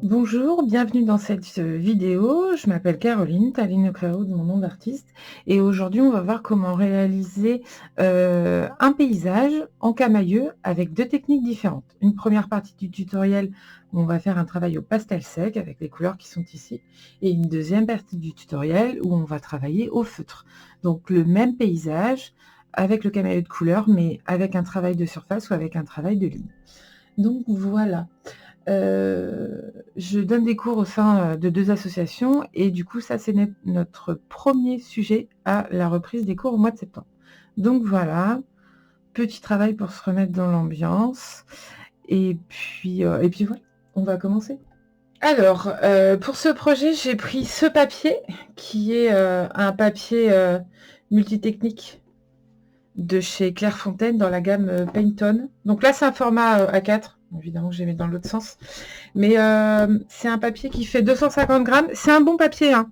Bonjour, bienvenue dans cette vidéo. Je m'appelle Caroline, Taline Claro de mon nom d'artiste et aujourd'hui on va voir comment réaliser un paysage en camaïeu avec deux techniques différentes. Une première partie du tutoriel où on va faire un travail au pastel sec avec les couleurs qui sont ici et une deuxième partie du tutoriel où on va travailler au feutre. Donc le même paysage avec le camaïeu de couleur mais avec un travail de surface ou avec un travail de ligne. Donc voilà. Je donne des cours au sein de 2 associations et du coup ça c'est notre premier sujet à la reprise des cours au mois de septembre. Donc voilà, petit travail pour se remettre dans l'ambiance et puis voilà, on va commencer. Alors, pour ce projet, j'ai pris ce papier qui est, un papier, multitechnique de chez Clairefontaine dans la gamme, Payton. Donc là, c'est un format, A4, évidemment que j'ai mis dans l'autre sens. Mais c'est un papier qui fait 250 grammes. C'est un bon papier, hein.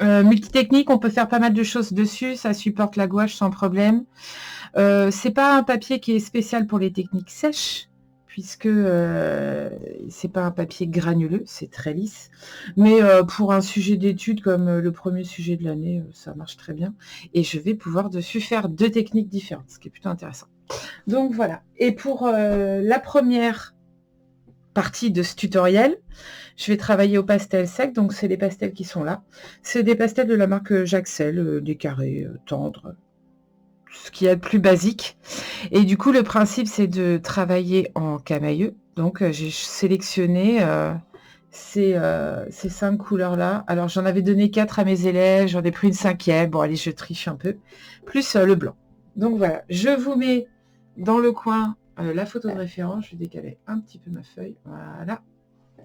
Multitechnique, on peut faire pas mal de choses dessus. Ça supporte la gouache sans problème. C'est pas un papier qui est spécial pour les techniques sèches, puisque c'est pas un papier granuleux, c'est très lisse. Mais pour un sujet d'étude comme le premier sujet de l'année, ça marche très bien. Et je vais pouvoir dessus faire deux techniques différentes, ce qui est plutôt intéressant. Donc voilà. Et pour la première partie de ce tutoriel, je vais travailler au pastel sec, donc c'est les pastels qui sont là. C'est des pastels de la marque Jaxel, des carrés tendres, ce qu'il y a de plus basique. Et du coup, le principe, c'est de travailler en camaïeu. Donc, j'ai sélectionné ces 5 couleurs-là. Alors, j'en avais donné 4 à mes élèves, j'en ai pris une 5e. Bon, allez, je triche un peu. Plus le blanc. Donc, voilà. Je vous mets dans le coin la photo de référence. Je vais décaler un petit peu ma feuille. Voilà.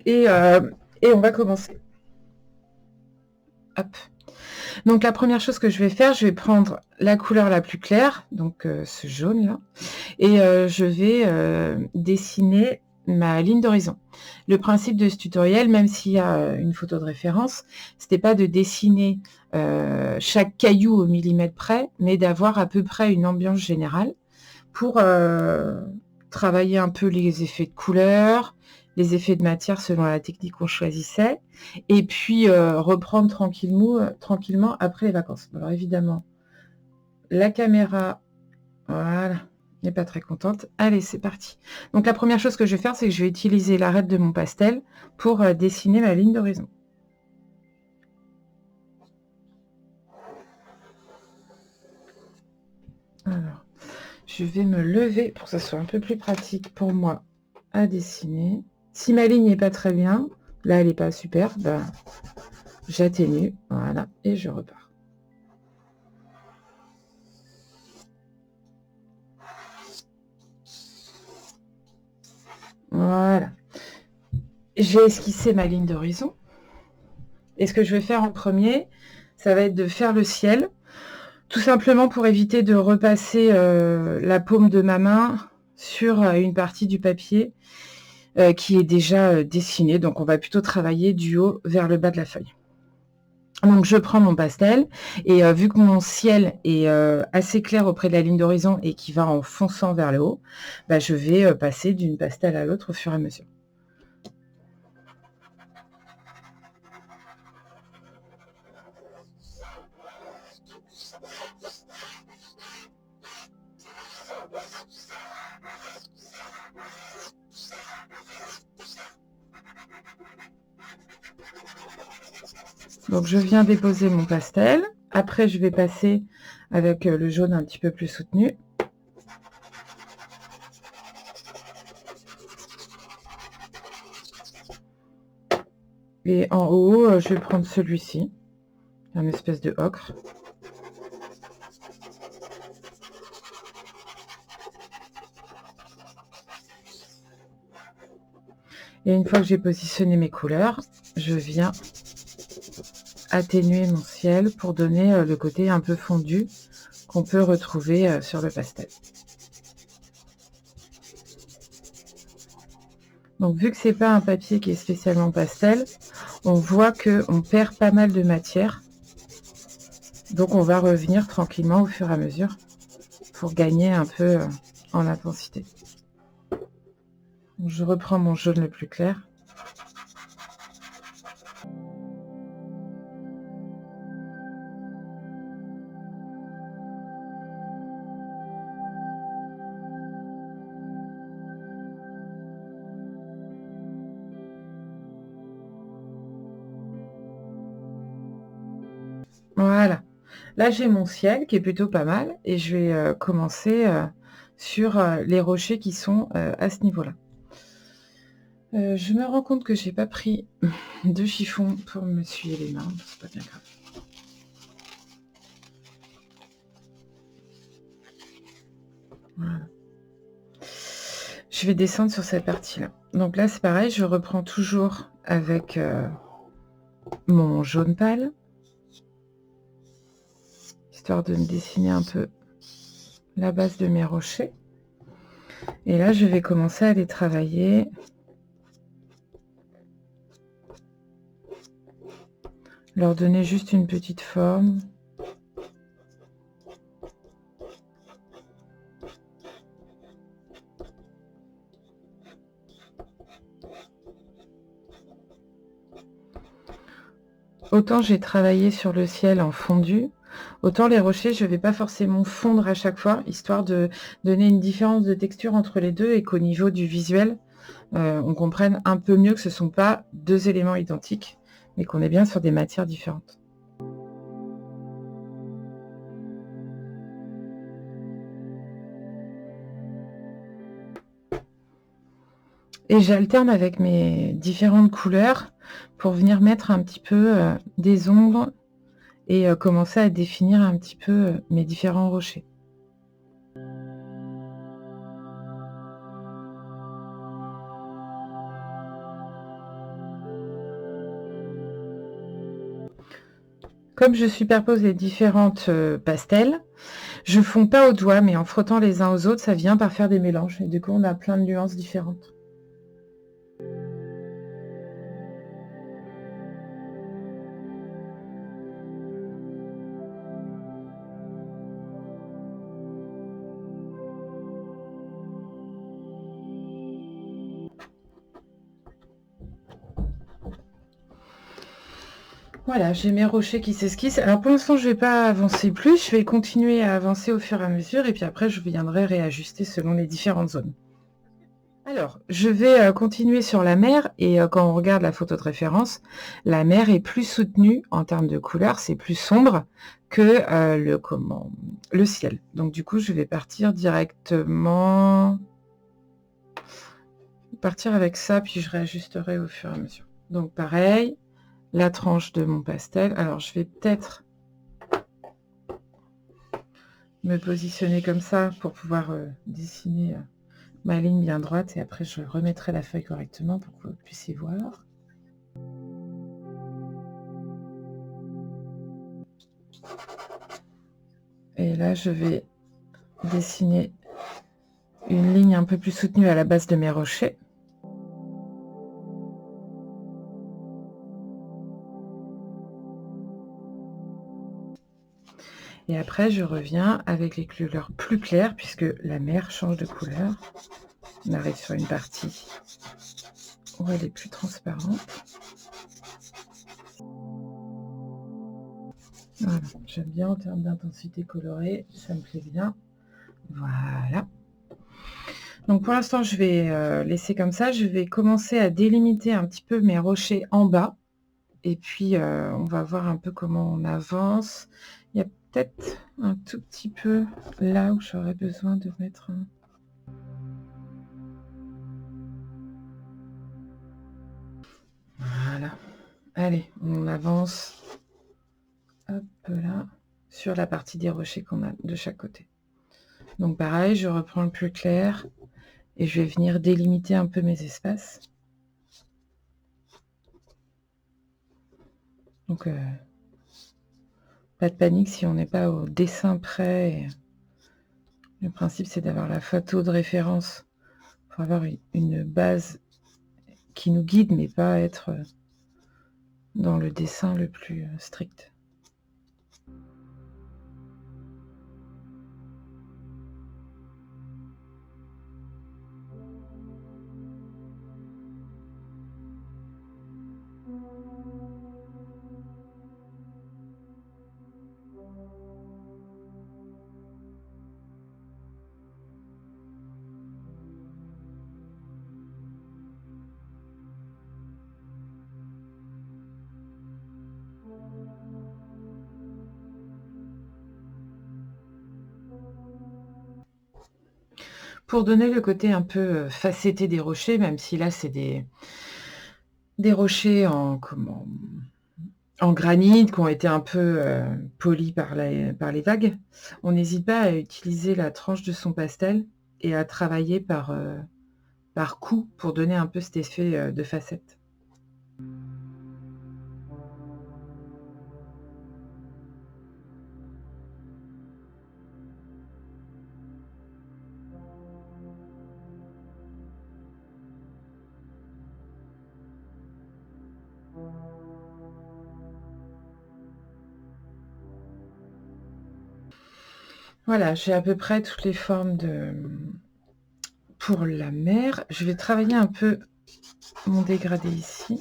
Et on va commencer. Hop. Donc la première chose que je vais faire, je vais prendre la couleur la plus claire, donc ce jaune là, et je vais dessiner ma ligne d'horizon. Le principe de ce tutoriel, même s'il y a une photo de référence, c'était pas de dessiner chaque caillou au millimètre près, mais d'avoir à peu près une ambiance générale pour travailler un peu les effets de couleur, les effets de matière selon la technique qu'on choisissait, et puis reprendre tranquillement après les vacances. Alors évidemment, la caméra, voilà, n'est pas très contente. Allez, c'est parti. Donc la première chose que je vais faire, c'est que je vais utiliser l'arête de mon pastel pour dessiner ma ligne d'horizon. Alors, je vais me lever pour que ça soit un peu plus pratique pour moi à dessiner. Si ma ligne n'est pas très bien, là elle n'est pas super, ben, j'atténue, voilà, et je repars. Voilà. J'ai esquissé ma ligne d'horizon. Et ce que je vais faire en premier, ça va être de faire le ciel, tout simplement pour éviter de repasser la paume de ma main sur une partie du papier qui est déjà dessinée. Donc on va plutôt travailler du haut vers le bas de la feuille. Donc je prends mon pastel et vu que mon ciel est assez clair auprès de la ligne d'horizon et qui va en fonçant vers le haut, bah, je vais passer d'une pastel à l'autre au fur et à mesure. Donc je viens déposer mon pastel. Après, je vais passer avec le jaune un petit peu plus soutenu. Et en haut, je vais prendre celui-ci, un espèce de ocre. Et une fois que j'ai positionné mes couleurs, je viens atténuer mon ciel pour donner le côté un peu fondu qu'on peut retrouver sur le pastel. Donc vu que c'est pas un papier qui est spécialement pastel, on voit qu'on perd pas mal de matière. Donc on va revenir tranquillement au fur et à mesure pour gagner un peu en intensité. Donc, je reprends mon jaune le plus clair. Voilà. Là, j'ai mon ciel qui est plutôt pas mal et je vais, commencer, sur, les rochers qui sont, à ce niveau-là. Je me rends compte que j'ai pas pris de chiffon pour m'essuyer les mains, c'est pas bien grave. Voilà. Je vais descendre sur cette partie-là. Donc là, c'est pareil, je reprends toujours avec, mon jaune pâle. Histoire de me dessiner un peu la base de mes rochers. Et là, je vais commencer à les travailler. Leur donner juste une petite forme. Autant j'ai travaillé sur le ciel en fondu, autant les rochers, je ne vais pas forcément fondre à chaque fois, histoire de donner une différence de texture entre les deux et qu'au niveau du visuel, on comprenne un peu mieux que ce ne sont pas deux éléments identiques, mais qu'on est bien sur des matières différentes. Et j'alterne avec mes différentes couleurs pour venir mettre un petit peu des ombres et commencer à définir un petit peu mes différents rochers. Comme je superpose les différentes pastels, je ne fonds pas au doigt, mais en frottant les uns aux autres, ça vient par faire des mélanges. Et du coup, on a plein de nuances différentes. Voilà, j'ai mes rochers qui s'esquissent. Alors pour l'instant, je ne vais pas avancer plus. Je vais continuer à avancer au fur et à mesure. Et puis après, je viendrai réajuster selon les différentes zones. Alors, je vais continuer sur la mer. Et quand on regarde la photo de référence, la mer est plus soutenue en termes de couleur. C'est plus sombre que le ciel. Donc du coup, je vais partir directement... Partir avec ça, puis je réajusterai au fur et à mesure. Donc pareil, la tranche de mon pastel. Alors je vais peut-être me positionner comme ça pour pouvoir dessiner ma ligne bien droite et après je remettrai la feuille correctement pour que vous puissiez voir. Et là je vais dessiner une ligne un peu plus soutenue à la base de mes rochers. Et après je reviens avec les couleurs plus claires puisque la mer change de couleur. On arrive sur une partie où elle est plus transparente. Voilà, j'aime bien en termes d'intensité colorée, ça me plaît bien. Voilà. Donc pour l'instant, je vais laisser comme ça. Je vais commencer à délimiter un petit peu mes rochers en bas. Et puis, on va voir un peu comment on avance. Il y a peut-être un tout petit peu là où j'aurais besoin de mettre un... Voilà. Allez, on avance. Hop là. Sur la partie des rochers qu'on a de chaque côté. Donc pareil, je reprends le plus clair. Et je vais venir délimiter un peu mes espaces. Donc, pas de panique si on n'est pas au dessin près. Le principe, c'est d'avoir la photo de référence pour avoir une base qui nous guide, mais pas être dans le dessin le plus strict. pour donner le côté un peu, facetté des rochers, même si là, c'est des rochers en granit qui ont été un peu, polis par les vagues. On n'hésite pas à utiliser la tranche de son pastel et à travailler par coups pour donner un peu cet effet, de facette. Voilà, j'ai à peu près toutes les formes pour la mer. Je vais travailler un peu mon dégradé ici.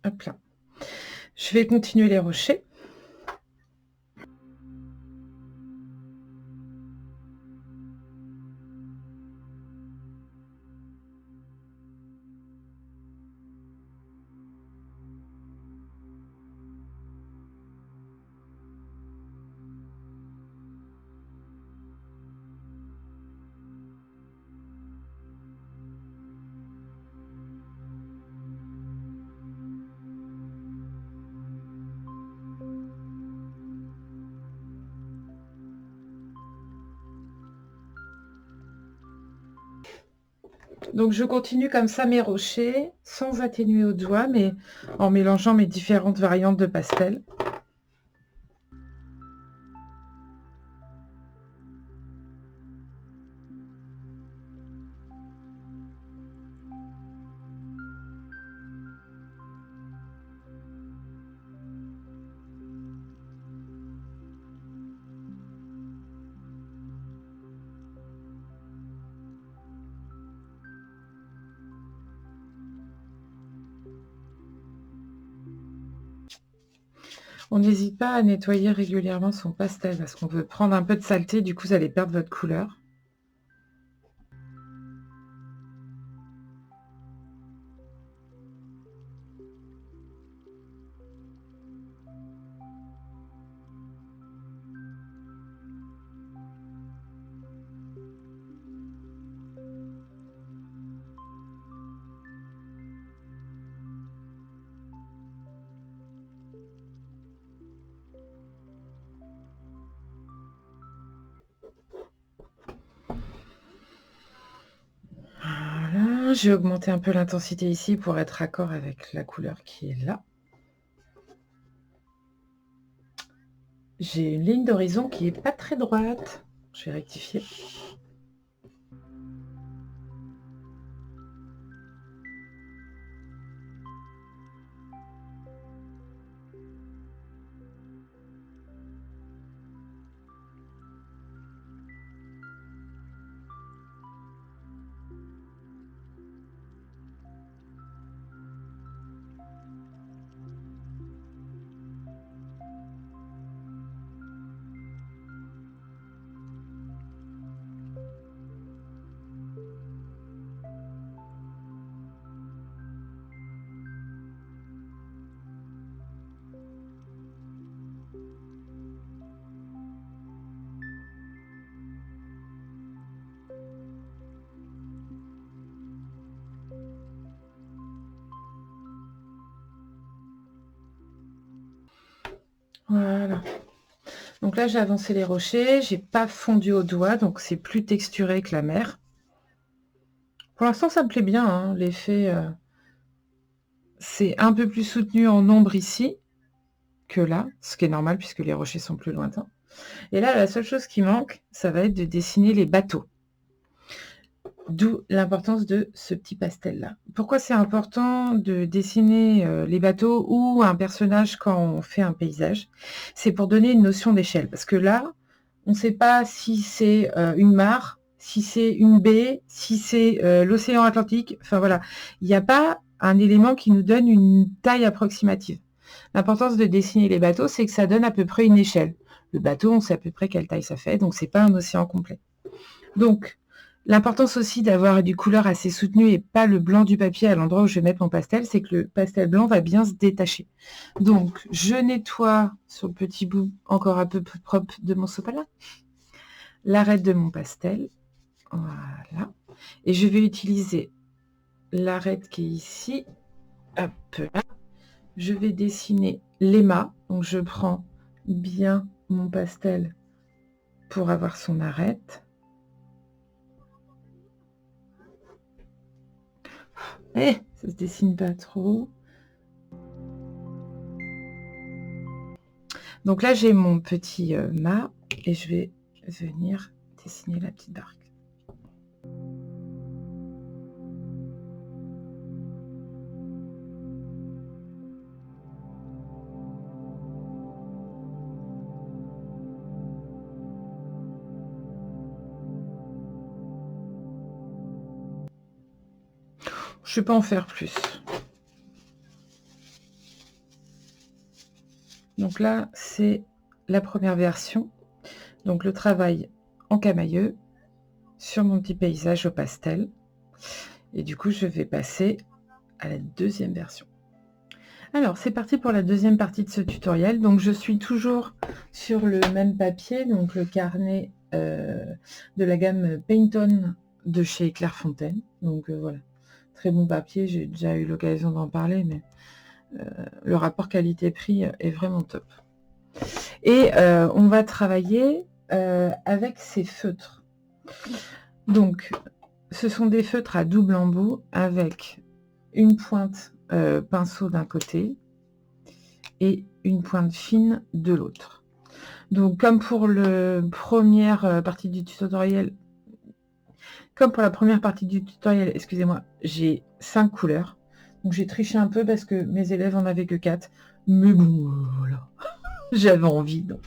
Hop là. Je vais continuer les rochers. Donc je continue comme ça mes rochers, sans atténuer au doigt, mais en mélangeant mes différentes variantes de pastel. On n'hésite pas à nettoyer régulièrement son pastel parce qu'on veut prendre un peu de saleté, du coup vous allez perdre votre couleur. Voilà, j'ai augmenté un peu l'intensité ici pour être raccord avec la couleur qui est là. J'ai une ligne d'horizon qui est pas très droite. Je vais rectifier. Voilà. Donc là, j'ai avancé les rochers, j'ai pas fondu au doigt, donc c'est plus texturé que la mer. Pour l'instant, ça me plaît bien, hein, l'effet, c'est un peu plus soutenu en ombre ici que là, ce qui est normal puisque les rochers sont plus lointains. Et là, la seule chose qui manque, ça va être de dessiner les bateaux. D'où l'importance de ce petit pastel-là. Pourquoi c'est important de dessiner les bateaux ou un personnage quand on fait un paysage? C'est pour donner une notion d'échelle. Parce que là, on ne sait pas si c'est une mare, si c'est une baie, si c'est l'océan Atlantique. Enfin voilà, il n'y a pas un élément qui nous donne une taille approximative. L'importance de dessiner les bateaux, c'est que ça donne à peu près une échelle. Le bateau, on sait à peu près quelle taille ça fait, donc c'est pas un océan complet. Donc, l'importance aussi d'avoir des couleurs assez soutenues et pas le blanc du papier à l'endroit où je vais mettre mon pastel, c'est que le pastel blanc va bien se détacher. Donc, je nettoie sur le petit bout encore un peu plus propre de mon sopalin l'arête de mon pastel. Voilà. Et je vais utiliser l'arête qui est ici. Hop là. Je vais dessiner l'éma. Donc, je prends bien mon pastel pour avoir son arête. Ça se dessine pas trop. Donc là, j'ai mon petit mât et je vais venir dessiner la petite barque. Je ne vais pas en faire plus. Donc là, c'est la première version. Donc le travail en camailleux sur mon petit paysage au pastel. Et du coup, je vais passer à la deuxième version. Alors, c'est parti pour la deuxième partie de ce tutoriel. Donc, je suis toujours sur le même papier, donc le carnet de la gamme Painton de chez Clairefontaine. Donc, voilà, très bon papier. J'ai déjà eu l'occasion d'en parler, mais le rapport qualité-prix est vraiment top. Et on va travailler avec ces feutres. Donc, ce sont des feutres à double embout avec une pointe pinceau d'un côté et une pointe fine de l'autre. Donc, comme pour la première partie du tutoriel, excusez-moi, j'ai 5 couleurs. Donc, j'ai triché un peu parce que mes élèves en avaient que 4. Mais bon, voilà. J'avais envie, donc.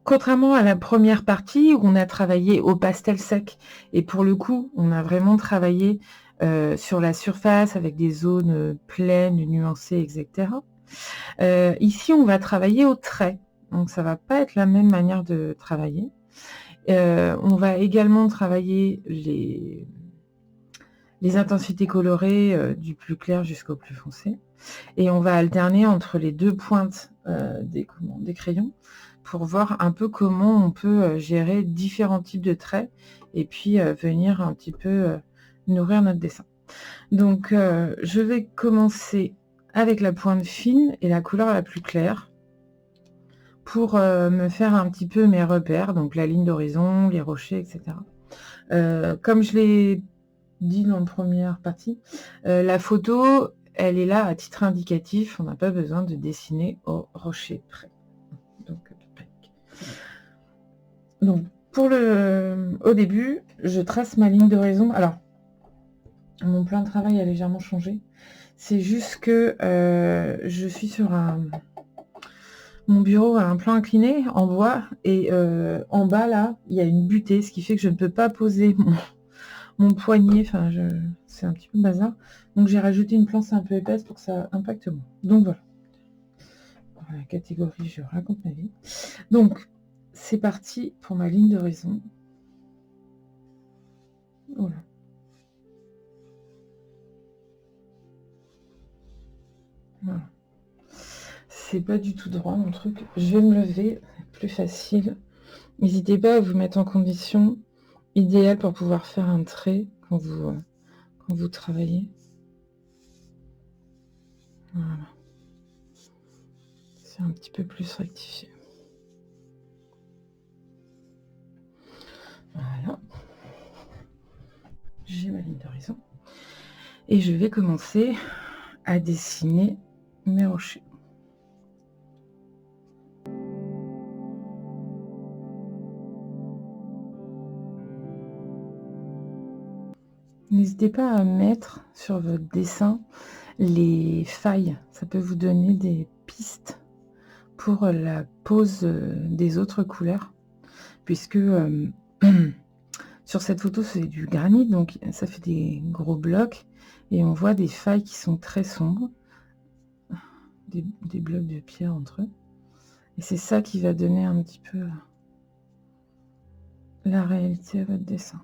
Contrairement à la première partie où on a travaillé au pastel sec, et pour le coup, on a vraiment travaillé sur la surface avec des zones pleines, nuancées, etc. Ici, on va travailler au trait, donc ça va pas être la même manière de travailler. On va également travailler les intensités colorées du plus clair jusqu'au plus foncé, et on va alterner entre les deux pointes des crayons pour voir un peu comment on peut gérer différents types de traits et puis venir un petit peu nourrir notre dessin. Donc, je vais commencer avec la pointe fine et la couleur la plus claire pour me faire un petit peu mes repères, donc la ligne d'horizon, les rochers, etc. Comme je l'ai dit dans la première partie, la photo, elle est là à titre indicatif, on n'a pas besoin de dessiner au rocher près. Donc, au début, je trace ma ligne d'horizon. Alors, mon plan de travail a légèrement changé. C'est juste que je suis sur mon bureau a un plan incliné en bois et en bas, là, il y a une butée, ce qui fait que je ne peux pas poser mon poignet. Enfin, c'est un petit peu bazar. Donc, j'ai rajouté une planche un peu épaisse pour que ça impacte moins. Donc, voilà. Dans la catégorie, je raconte ma vie. Donc, c'est parti pour ma ligne d'horizon. Voilà. Voilà. C'est pas du tout droit mon truc. Je vais me lever, plus facile. N'hésitez pas à vous mettre en condition idéale pour pouvoir faire un trait quand vous travaillez. Voilà. C'est un petit peu plus rectifié. Voilà. J'ai ma ligne d'horizon. Et je vais commencer à dessiner mes rochers. N'hésitez pas à mettre sur votre dessin les failles. Ça peut vous donner des pistes pour la pose des autres couleurs. puisque sur cette photo, c'est du granit, donc ça fait des gros blocs et on voit des failles qui sont très sombres, des blocs de pierre entre eux. Et c'est ça qui va donner un petit peu la réalité à votre dessin.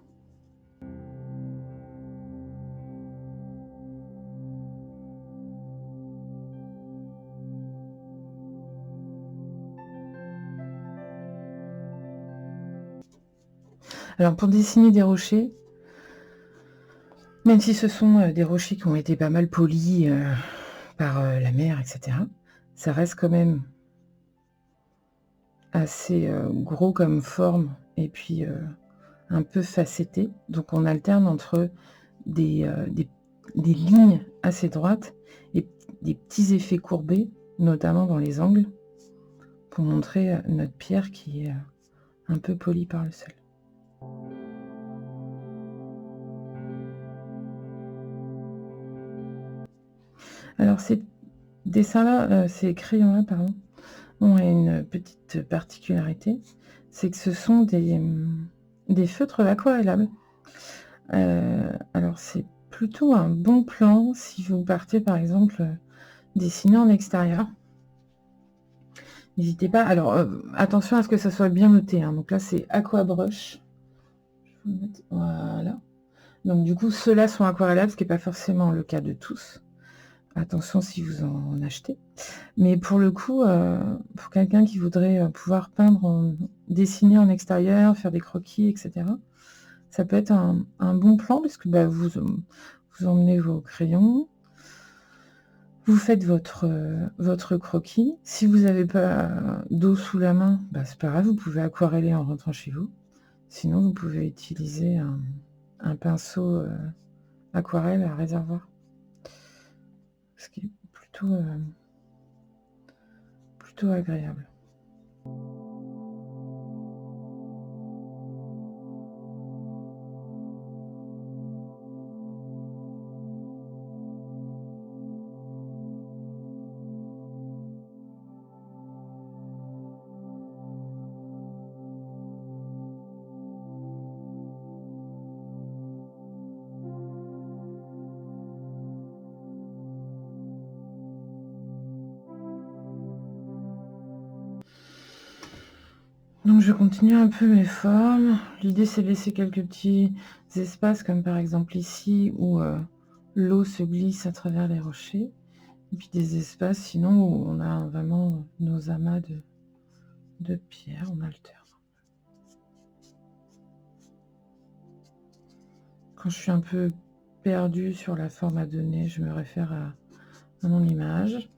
Alors pour dessiner des rochers, même si ce sont des rochers qui ont été pas mal polis par la mer, etc., ça reste quand même assez gros comme forme et puis un peu facetté. Donc on alterne entre des lignes assez droites et des petits effets courbés, notamment dans les angles, pour montrer notre pierre qui est un peu polie par le sel. Alors ces dessins-là, ces crayons-là, pardon, ont une petite particularité, c'est que ce sont des feutres aquarellables. Alors c'est plutôt un bon plan si vous partez par exemple dessiner en extérieur. N'hésitez pas. Alors attention à ce que ça soit bien noté, hein. Donc là c'est Aquabrush. Je vais vous mettre, voilà. Donc du coup ceux-là sont aquarellables, ce qui n'est pas forcément le cas de tous. Attention si vous en achetez. Mais pour le coup, pour quelqu'un qui voudrait pouvoir peindre, dessiner en extérieur, faire des croquis, etc., ça peut être un bon plan parce que bah, vous emmenez vos crayons, vous faites votre croquis. Si vous n'avez pas d'eau sous la main, bah, c'est pas grave, vous pouvez aquareller en rentrant chez vous. Sinon, vous pouvez utiliser un pinceau aquarelle à réservoir. Ce qui est plutôt agréable. Donc je continue un peu mes formes. L'idée c'est de laisser quelques petits espaces comme par exemple ici où l'eau se glisse à travers les rochers. Et puis des espaces sinon où on a vraiment nos amas de pierres, on alterne. Quand je suis un peu perdue sur la forme à donner, je me réfère à mon image.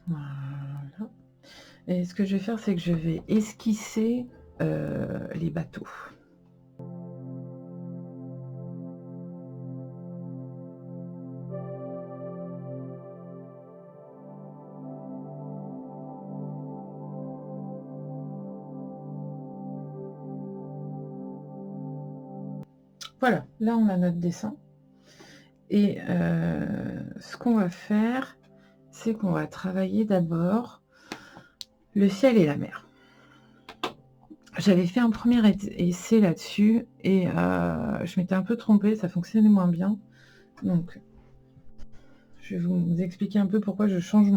Voilà. Et ce que je vais faire, c'est que je vais esquisser les bateaux. Voilà, là on a notre dessin. Et ce qu'on va faire, c'est qu'on va travailler d'abord le ciel et la mer. J'avais fait un premier essai là-dessus et je m'étais un peu trompée, ça fonctionnait moins bien. Donc, je vais vous expliquer un peu pourquoi je change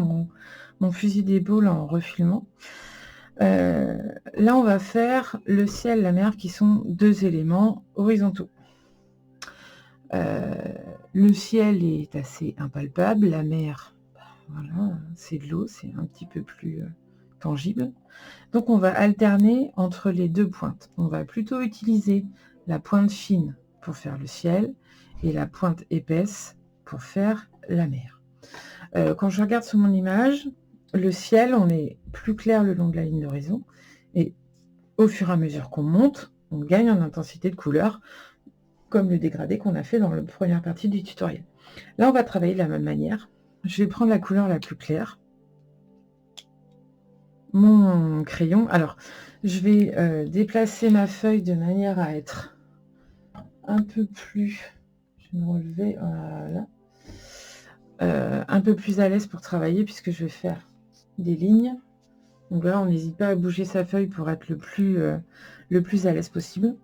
mon fusil d'épaule en refilmant. Là, on va faire le ciel, la mer, qui sont deux éléments horizontaux. Le ciel est assez impalpable, la mer, voilà, c'est de l'eau, c'est un petit peu plus tangible. Donc on va alterner entre les deux pointes. On va plutôt utiliser la pointe fine pour faire le ciel et la pointe épaisse pour faire la mer. Quand je regarde sur mon image, le ciel, on est plus clair le long de la ligne d'horizon et au fur et à mesure qu'on monte, on gagne en intensité de couleur, comme le dégradé qu'on a fait dans la première partie du tutoriel. Là, on va travailler de la même manière. Je vais prendre la couleur la plus claire, mon crayon. Alors, je vais déplacer ma feuille de manière à être un peu plus... Je vais me relever, voilà. Un peu plus à l'aise pour travailler, puisque je vais faire des lignes. Donc là, on n'hésite pas à bouger sa feuille pour être le plus à l'aise possible.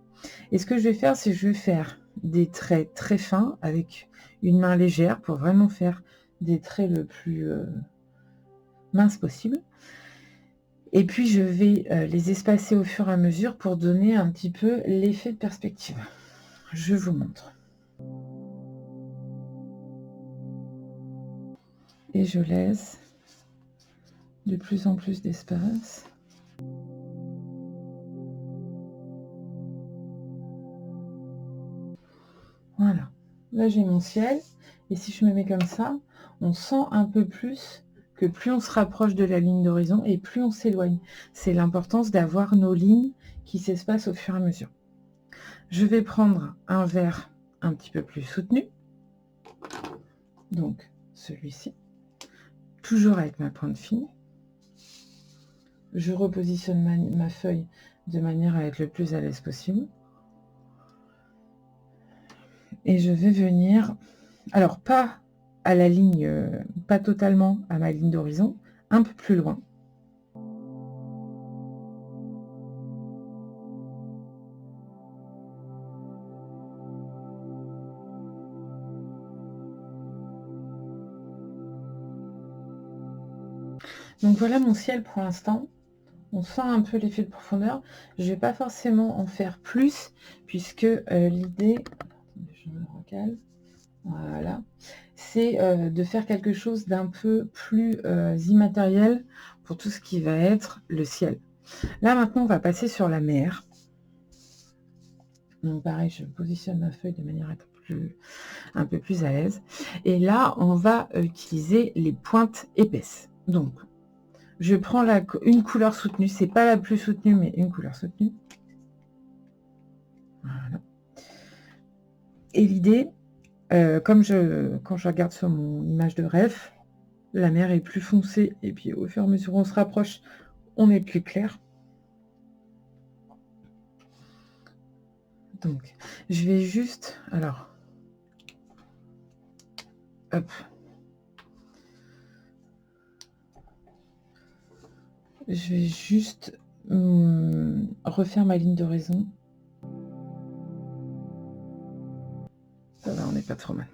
Et ce que je vais faire, c'est que je vais faire des traits très fins avec une main légère pour vraiment faire des traits le plus mince possible. Et puis, je vais les espacer au fur et à mesure pour donner un petit peu l'effet de perspective. Je vous montre. Et je laisse de plus en plus d'espace. Voilà. Là, j'ai mon ciel. Et si je me mets comme ça, on sent un peu plus que plus on se rapproche de la ligne d'horizon et plus on s'éloigne. C'est l'importance d'avoir nos lignes qui s'espacent au fur et à mesure. Je vais prendre un vert un petit peu plus soutenu. Donc, celui-ci. Toujours avec ma pointe fine. Je repositionne ma feuille de manière à être le plus à l'aise possible. Et je vais venir, alors pas à la ligne, pas totalement à ma ligne d'horizon, un peu plus loin. Donc voilà mon ciel pour l'instant. On sent un peu l'effet de profondeur. Je ne vais pas forcément en faire plus, puisque l'idée, je me recale, voilà, c'est de faire quelque chose d'un peu plus immatériel pour tout ce qui va être le ciel. Là maintenant, on va passer sur la mer. Donc pareil, je positionne ma feuille de manière à être un peu plus à l'aise. Et là, on va utiliser les pointes épaisses. Donc, je prends une couleur soutenue. C'est pas la plus soutenue, mais une couleur soutenue. Voilà. Et l'idée, quand je regarde sur mon image de ref, la mer est plus foncée. Et puis, au fur et à mesure où on se rapproche, on est plus clair. Donc, je vais juste... Alors, hop. Je vais juste refaire ma ligne d'horizon. Ça va, on n'est pas trop mal.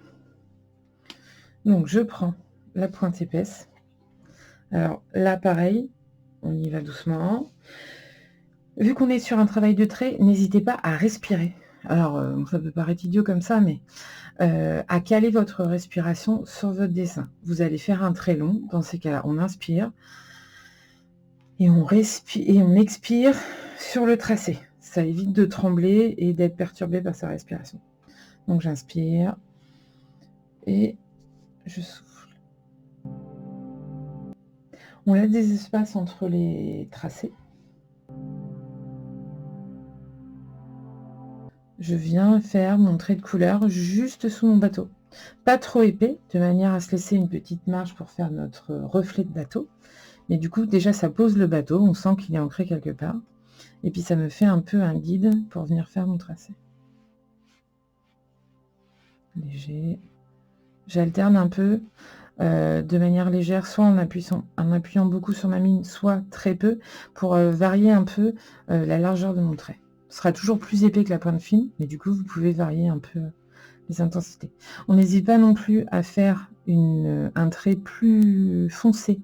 Donc, je prends la pointe épaisse. Alors là, pareil, on y va doucement. Vu qu'on est sur un travail de trait, n'hésitez pas à respirer. Alors, ça peut paraître idiot comme ça, mais à caler votre respiration sur votre dessin. Vous allez faire un trait long. Dans ces cas-là, on inspire et on expire sur le tracé. Ça évite de trembler et d'être perturbé par sa respiration. Donc, j'inspire et je souffle. On laisse des espaces entre les tracés. Je viens faire mon trait de couleur juste sous mon bateau. Pas trop épais, de manière à se laisser une petite marge pour faire notre reflet de bateau. Mais du coup, déjà, ça pose le bateau. On sent qu'il est ancré quelque part. Et puis, ça me fait un peu un guide pour venir faire mon tracé. Léger. J'alterne un peu de manière légère, soit en appuyant beaucoup sur ma mine, soit très peu, pour varier un peu la largeur de mon trait. Ce sera toujours plus épais que la pointe fine, mais du coup, vous pouvez varier un peu les intensités. On n'hésite pas non plus à faire un trait plus foncé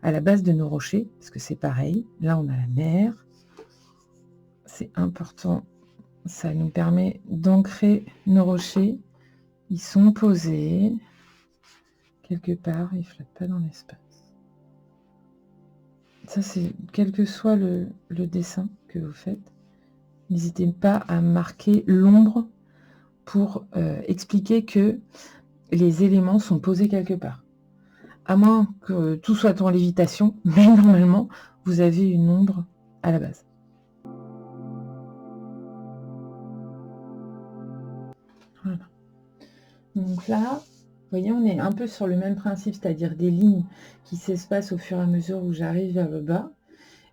à la base de nos rochers, parce que c'est pareil. Là, on a la mer. C'est important. Ça nous permet d'ancrer nos rochers. Ils sont posés quelque part, ils ne flottent pas dans l'espace. Ça, c'est quel que soit le dessin que vous faites, n'hésitez pas à marquer l'ombre pour expliquer que les éléments sont posés quelque part. À moins que tout soit en lévitation, mais normalement, vous avez une ombre à la base. Voilà. Donc là, vous voyez, on est un peu sur le même principe, c'est-à-dire des lignes qui s'espacent au fur et à mesure où j'arrive vers le bas.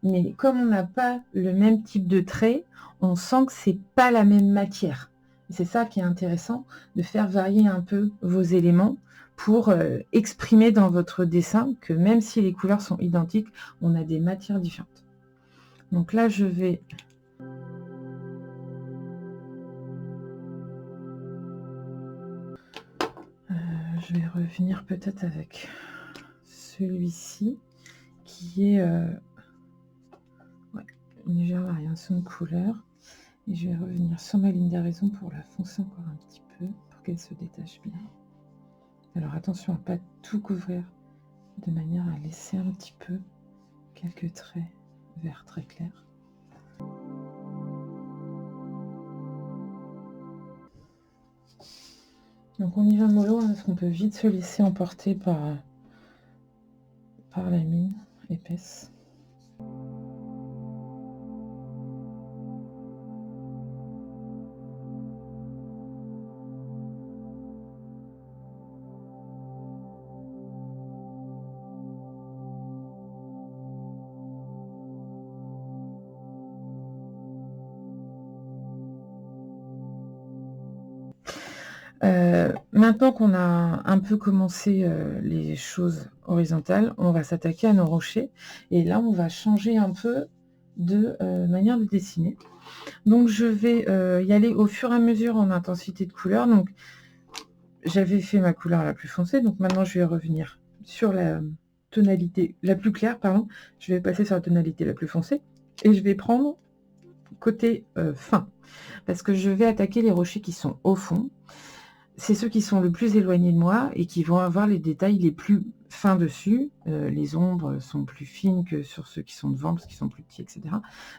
Mais comme on n'a pas le même type de trait, on sent que c'est pas la même matière. C'est ça qui est intéressant, de faire varier un peu vos éléments pour exprimer dans votre dessin que même si les couleurs sont identiques, on a des matières différentes. Donc là, je vais revenir peut-être avec celui-ci qui est une légère variation de couleur. Et je vais revenir sur ma ligne d'horizon pour la foncer encore un petit peu, pour qu'elle se détache bien. Alors attention à ne pas tout couvrir, de manière à laisser un petit peu quelques traits vert très clairs. Donc on y va mollo, hein, parce qu'on peut vite se laisser emporter par la mine épaisse. Maintenant qu'on a un peu commencé les choses horizontales, on va s'attaquer à nos rochers. Et là, on va changer un peu de manière de dessiner. Donc, je vais y aller au fur et à mesure en intensité de couleur. Donc, j'avais fait ma couleur la plus foncée. Donc, maintenant, je vais revenir sur la tonalité la plus claire. Pardon. Je vais passer sur la tonalité la plus foncée. Et je vais prendre côté fin. Parce que je vais attaquer les rochers qui sont au fond. C'est ceux qui sont le plus éloignés de moi et qui vont avoir les détails les plus fins dessus. Les ombres sont plus fines que sur ceux qui sont devant parce qu'ils sont plus petits, etc.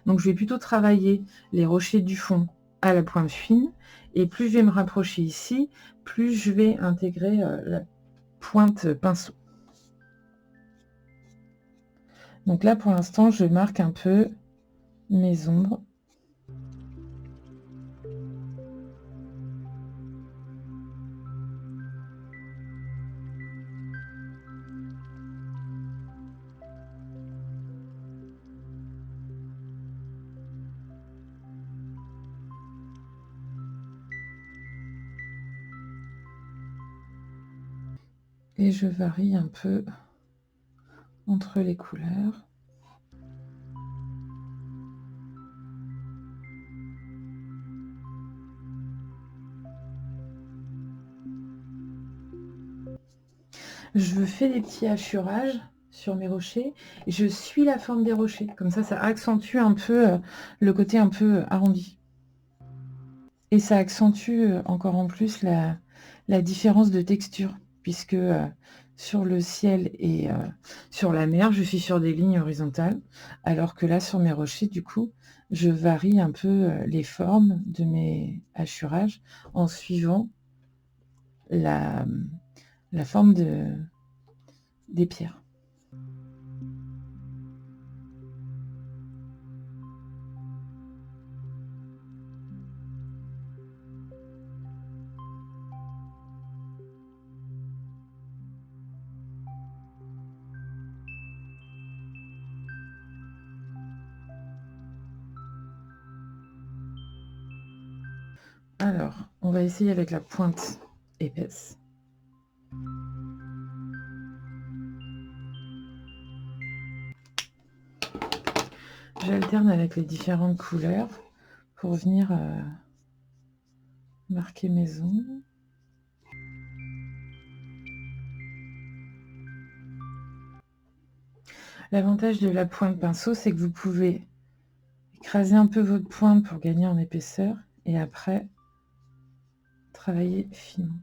Donc je vais plutôt travailler les rochers du fond à la pointe fine. Et plus je vais me rapprocher ici, plus je vais intégrer la pointe pinceau. Donc là, pour l'instant, je marque un peu mes ombres. Et je varie un peu entre les couleurs. Je fais des petits hachurages sur mes rochers et je suis la forme des rochers. Comme ça accentue un peu le côté un peu arrondi. Et ça accentue encore en plus la différence de texture, puisque sur le ciel et sur la mer, je suis sur des lignes horizontales, alors que là, sur mes rochers, du coup, je varie un peu les formes de mes hachurages en suivant la forme des pierres. Alors, on va essayer avec la pointe épaisse. J'alterne avec les différentes couleurs pour venir marquer mes ombres. L'avantage de la pointe pinceau, c'est que vous pouvez écraser un peu votre pointe pour gagner en épaisseur et après travailler finement.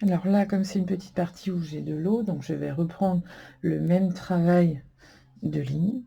Alors là, comme c'est une petite partie où j'ai de l'eau, donc je vais reprendre le même travail de ligne.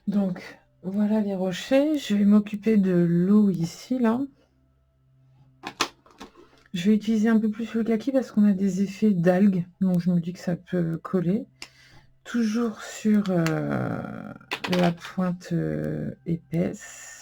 Donc, voilà les rochers. Je vais m'occuper de l'eau ici, là. Je vais utiliser un peu plus le kaki parce qu'on a des effets d'algues, donc je me dis que ça peut coller. Toujours sur la pointe épaisse.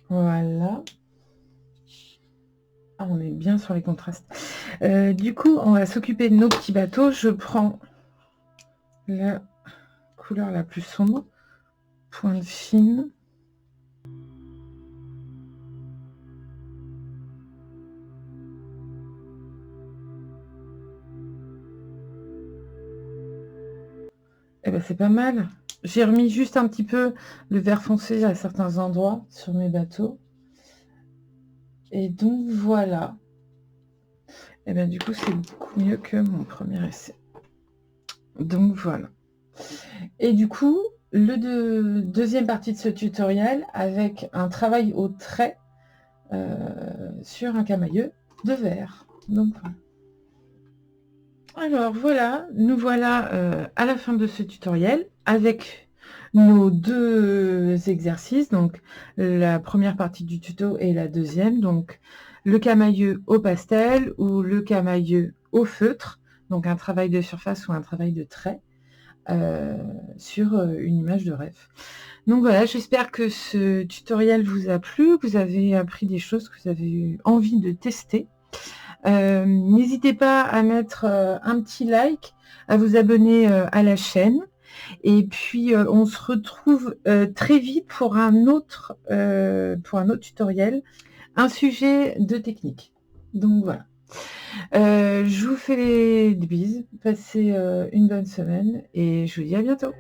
Voilà. Ah, on est bien sur les contrastes. Du coup, on va s'occuper de nos petits bateaux. Je prends la couleur la plus sombre, pointe fine. Eh ben, c'est pas mal. J'ai remis juste un petit peu le vert foncé à certains endroits sur mes bateaux. Et donc, voilà. Et bien, du coup, c'est beaucoup mieux que mon premier essai. Donc, voilà. Et du coup, deuxième partie de ce tutoriel avec un travail au trait sur un camailleux de verre. Donc, voilà. Alors voilà, nous voilà à la fin de ce tutoriel avec nos deux exercices, donc la première partie du tuto et la deuxième, donc le camailleux au pastel ou le camailleux au feutre, donc un travail de surface ou un travail de trait sur une image de rêve. Donc voilà, j'espère que ce tutoriel vous a plu, que vous avez appris des choses que vous avez eu envie de tester. N'hésitez pas à mettre, un petit like, à vous abonner, à la chaîne et puis, on se retrouve, très vite pour un autre tutoriel, un sujet de technique. Donc voilà. Je vous fais des bises, passez, une bonne semaine et je vous dis à bientôt.